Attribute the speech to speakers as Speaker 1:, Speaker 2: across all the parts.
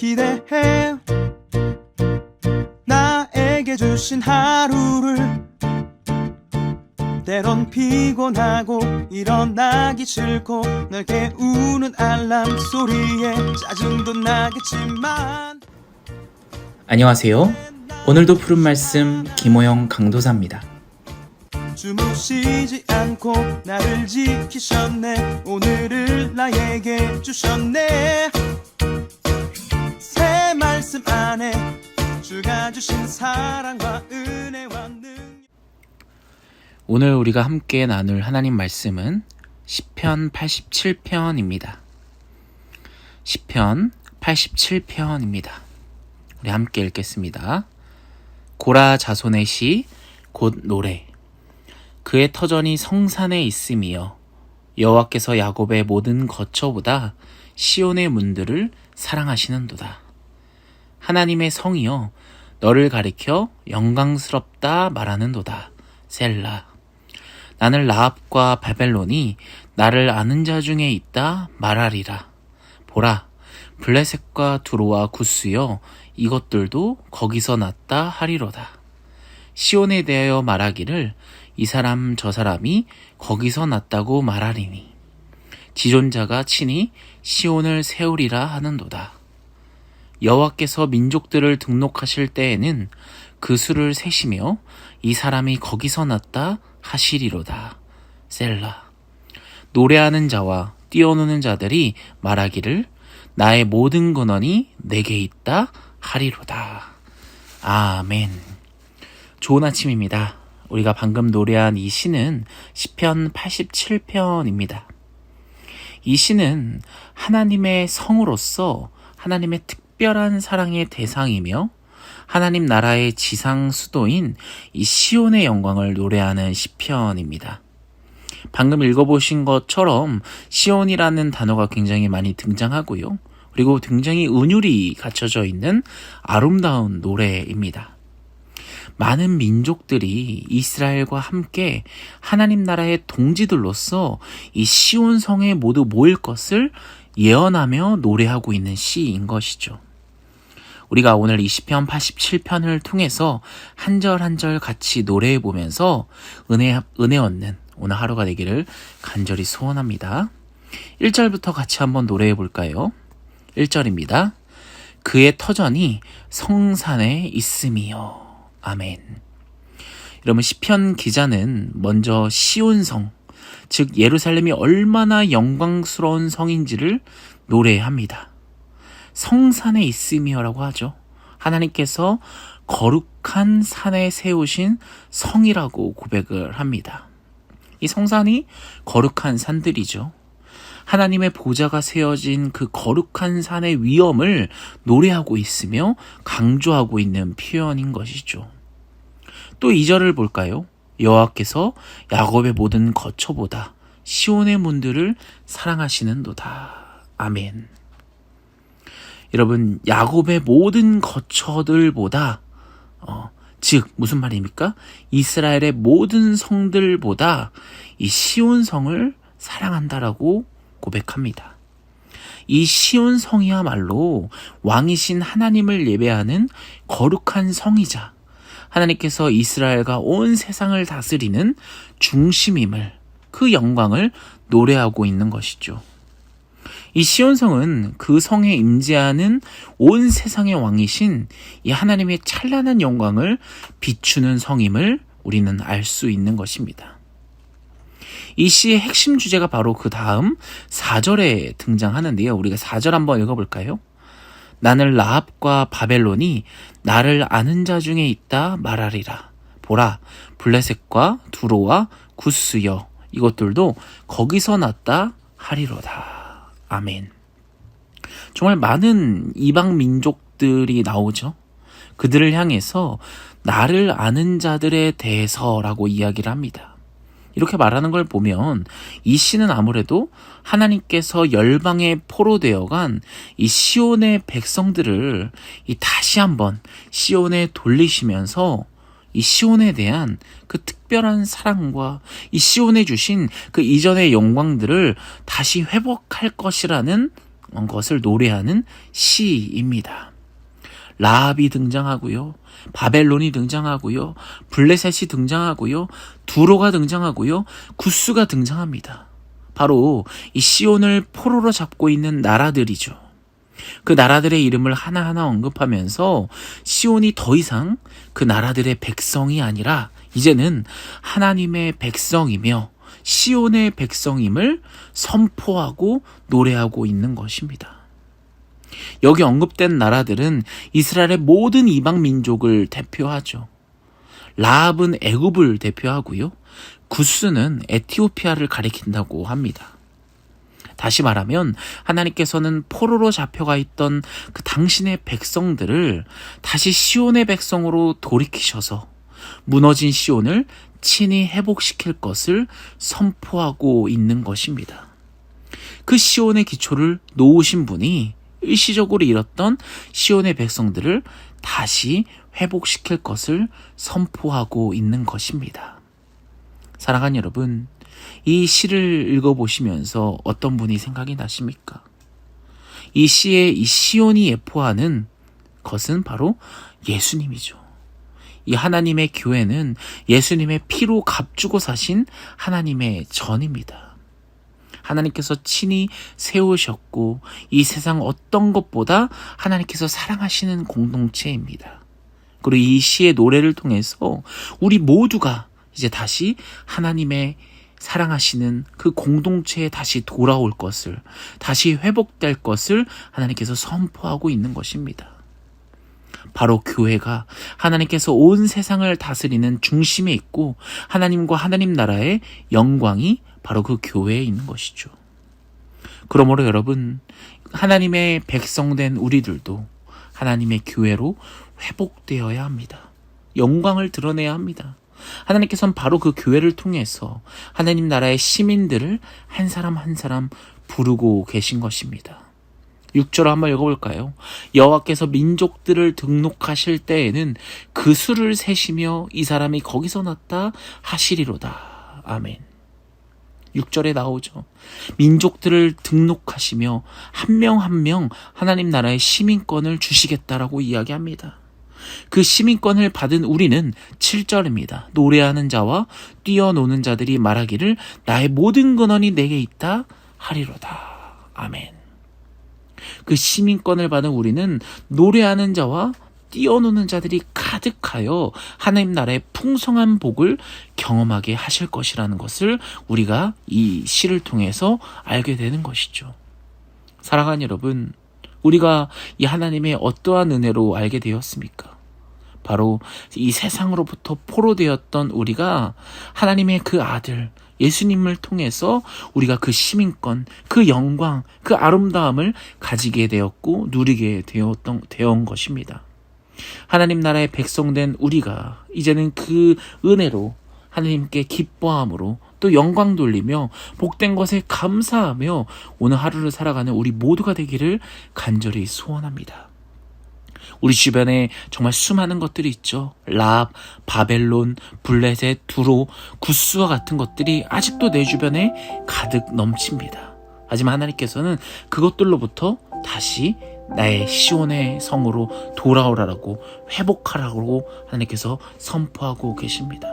Speaker 1: 기대해 나에게 주신 하루를. 때론 피곤하고 일어나기 싫고 널 깨우는 알람 소리에 짜증도 나겠지만.
Speaker 2: 안녕하세요. 오늘도 푸른 말씀 김호영 강도사입니다.
Speaker 1: 주무시지 않고 나를 지키셨네. 오늘을 나에게 주셨네. 새 말씀 안에 주가 주신 사랑과 은혜와 능력.
Speaker 2: 오늘 우리가 함께 나눌 하나님 말씀은 시편 87편입니다. 시편 87편입니다. 우리 함께 읽겠습니다. 고라 자손의 시 곧 노래. 그의 터전이 성산에 있음이여 여호와께서 야곱의 모든 거처보다 시온의 문들을 사랑하시는도다. 하나님의 성이여 너를 가리켜 영광스럽다 말하는도다. 셀라. 나는 라합과 바벨론이 나를 아는 자 중에 있다 말하리라. 보라, 블레셋과 두로와 구스여 이것들도 거기서 났다 하리로다. 시온에 대하여 말하기를 이 사람 저 사람이 거기서 났다고 말하리니 지존자가 친히 시온을 세우리라 하는도다. 여호와께서 민족들을 등록하실 때에는 그 수를 세시며 이 사람이 거기서 났다 하시리로다. 셀라. 노래하는 자와 뛰어노는 자들이 말하기를 나의 모든 근원이 내게 있다 하리로다. 아멘. 좋은 아침입니다. 우리가 방금 노래한 이 시는 시편 87편입니다. 이 시는 하나님의 성으로서 하나님의 특별한 사랑의 대상이며 하나님 나라의 지상 수도인 이 시온의 영광을 노래하는 시편입니다. 방금 읽어보신 것처럼 시온이라는 단어가 굉장히 많이 등장하고요. 그리고 굉장히 은율이 갖춰져 있는 아름다운 노래입니다. 많은 민족들이 이스라엘과 함께 하나님 나라의 동지들로서 이 시온 성에 모두 모일 것을 예언하며 노래하고 있는 시인 것이죠. 우리가 오늘 이 시편 87편을 통해서 한 절 한 절 같이 노래해 보면서 은혜 얻는 오늘 하루가 되기를 간절히 소원합니다. 1절부터 같이 한번 노래해 볼까요? 1절입니다. 그의 터전이 성산에 있음이요. 아멘. 여러분, 시편 기자는 먼저 시온성, 즉 예루살렘이 얼마나 영광스러운 성인지를 노래합니다. 성산에 있음이여라고 하죠. 하나님께서 거룩한 산에 세우신 성이라고 고백을 합니다. 이 성산이 거룩한 산들이죠. 하나님의 보좌가 세워진 그 거룩한 산의 위엄을 노래하고 있으며 강조하고 있는 표현인 것이죠. 또 2절을 볼까요? 여호와께서 야곱의 모든 거처보다 시온의 문들을 사랑하시는도다. 아멘. 여러분, 야곱의 모든 거처들보다 즉 무슨 말입니까? 이스라엘의 모든 성들보다 이 시온 성을 사랑한다라고 고백합니다. 이 시온 성이야말로 왕이신 하나님을 예배하는 거룩한 성이자 하나님께서 이스라엘과 온 세상을 다스리는 중심임을, 그 영광을 노래하고 있는 것이죠. 이 시온성은 그 성에 임재하는 온 세상의 왕이신 이 하나님의 찬란한 영광을 비추는 성임을 우리는 알 수 있는 것입니다. 이 시의 핵심 주제가 바로 그 다음 4절에 등장하는데요. 우리가 4절 한번 읽어볼까요? 나는 라합과 바벨론이 나를 아는 자 중에 있다 말하리라. 보라, 블레셋과 두로와 구스여 이것들도 거기서 났다 하리로다. 아멘. 정말 많은 이방 민족들이 나오죠. 그들을 향해서 나를 아는 자들에 대해서라고 이야기를 합니다. 이렇게 말하는 걸 보면 이 시는 아무래도 하나님께서 열방에 포로되어간 이 시온의 백성들을 다시 한번 시온에 돌리시면서 이 시온에 대한 그 특별한 사랑과 이 시온에 주신 그 이전의 영광들을 다시 회복할 것이라는 것을 노래하는 시입니다. 라합이 등장하고요. 바벨론이 등장하고요. 블레셋이 등장하고요. 두로가 등장하고요. 구스가 등장합니다. 바로 이 시온을 포로로 잡고 있는 나라들이죠. 그 나라들의 이름을 하나하나 언급하면서 시온이 더 이상 그 나라들의 백성이 아니라 이제는 하나님의 백성이며 시온의 백성임을 선포하고 노래하고 있는 것입니다. 여기 언급된 나라들은 이스라엘의 모든 이방 민족을 대표하죠. 라합은 애굽을 대표하고요. 구스는 에티오피아를 가리킨다고 합니다. 다시 말하면 하나님께서는 포로로 잡혀가 있던 그 당신의 백성들을 다시 시온의 백성으로 돌이키셔서 무너진 시온을 친히 회복시킬 것을 선포하고 있는 것입니다. 그 시온의 기초를 놓으신 분이 일시적으로 잃었던 시온의 백성들을 다시 회복시킬 것을 선포하고 있는 것입니다. 사랑하는 여러분, 이 시를 읽어보시면서 어떤 분이 생각이 나십니까? 이 시에 이 시온이 예포하는 것은 바로 예수님이죠. 이 하나님의 교회는 예수님의 피로 값주고 사신 하나님의 전입니다. 하나님께서 친히 세우셨고 이 세상 어떤 것보다 하나님께서 사랑하시는 공동체입니다. 그리고 이 시의 노래를 통해서 우리 모두가 이제 다시 하나님의 사랑하시는 그 공동체에 다시 돌아올 것을, 다시 회복될 것을 하나님께서 선포하고 있는 것입니다. 바로 교회가 하나님께서 온 세상을 다스리는 중심에 있고 하나님과 하나님 나라의 영광이 바로 그 교회에 있는 것이죠. 그러므로 여러분, 하나님의 백성된 우리들도 하나님의 교회로 회복되어야 합니다. 영광을 드러내야 합니다. 하나님께서는 바로 그 교회를 통해서 하나님 나라의 시민들을 한 사람 한 사람 부르고 계신 것입니다. 6절 한번 읽어볼까요? 여호와께서 민족들을 등록하실 때에는 그 수를 세시며 이 사람이 거기서 났다 하시리로다. 아멘. 6절에 나오죠. 민족들을 등록하시며 한 명 한 명 하나님 나라의 시민권을 주시겠다라고 이야기합니다. 그 시민권을 받은 우리는 7절입니다. 노래하는 자와 뛰어노는 자들이 말하기를 나의 모든 근원이 내게 있다 하리로다. 아멘. 그 시민권을 받은 우리는 노래하는 자와 뛰어노는 자들이 가득하여 하나님 나라의 풍성한 복을 경험하게 하실 것이라는 것을 우리가 이 시를 통해서 알게 되는 것이죠. 사랑하는 여러분, 우리가 이 하나님의 어떠한 은혜로 알게 되었습니까? 바로 이 세상으로부터 포로되었던 우리가 하나님의 그 아들 예수님을 통해서 우리가 그 시민권, 그 영광, 그 아름다움을 가지게 되었고 누리게 되었던 것입니다. 하나님 나라의 백성된 우리가 이제는 그 은혜로 하나님께 기뻐함으로 또 영광 돌리며 복된 것에 감사하며 오늘 하루를 살아가는 우리 모두가 되기를 간절히 소원합니다. 우리 주변에 정말 수많은 것들이 있죠. 라합, 바벨론, 블레셋, 두로, 구스와 같은 것들이 아직도 내 주변에 가득 넘칩니다. 하지만 하나님께서는 그것들로부터 다시 나의 시온의 성으로 돌아오라고 회복하라고 하나님께서 선포하고 계십니다.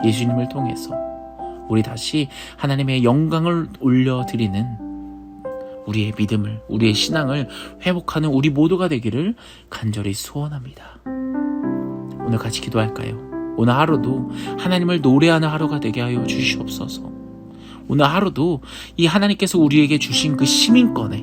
Speaker 2: 예수님을 통해서 우리 다시 하나님의 영광을 올려드리는 우리의 믿음을, 우리의 신앙을 회복하는 우리 모두가 되기를 간절히 소원합니다. 오늘 같이 기도할까요? 오늘 하루도 하나님을 노래하는 하루가 되게 하여 주시옵소서. 오늘 하루도 이 하나님께서 우리에게 주신 그 시민권에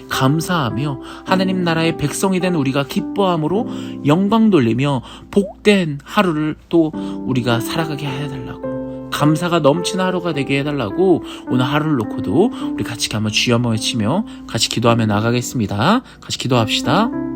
Speaker 2: 감사하며 하나님 나라의 백성이 된 우리가 기뻐함으로 영광 돌리며 복된 하루를 또 우리가 살아가게 해달라고, 감사가 넘치는 하루가 되게 해달라고 오늘 하루를 놓고도 우리 같이 한번 주여 한번 외치며 같이 기도하며 나가겠습니다. 같이 기도합시다.